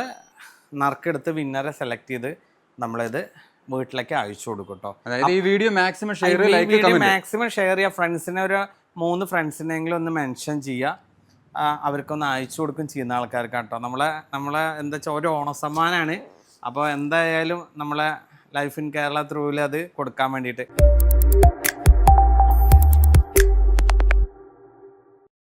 നറുക്കെടുത്ത് വിന്നറെ സെലക്ട് ചെയ്ത് നമ്മളിത് വീട്ടിലേക്ക് അയച്ചു കൊടുക്കും കേട്ടോ. അതായത് ഈ വീഡിയോ മാക്സിമം ഷെയർ ചെയ്യുക. ഫ്രണ്ട്സിനെ ഒരു 3 ഫ്രണ്ട്സിനെങ്കിലും ഒന്ന് മെൻഷൻ ചെയ്യുക. അവർക്കൊന്ന് അയച്ചു കൊടുക്കും ചെയ്യുന്ന ആൾക്കാർക്ക് കേട്ടോ. നമ്മളെ എന്താ വെച്ചാൽ ഒരു ഓണസമ്മാനമാണ്. അപ്പോൾ എന്തായാലും നമ്മളെ ലൈഫ് ഇൻ കേരള ത്രൂവിൽ അത് കൊടുക്കാൻ വേണ്ടിയിട്ട്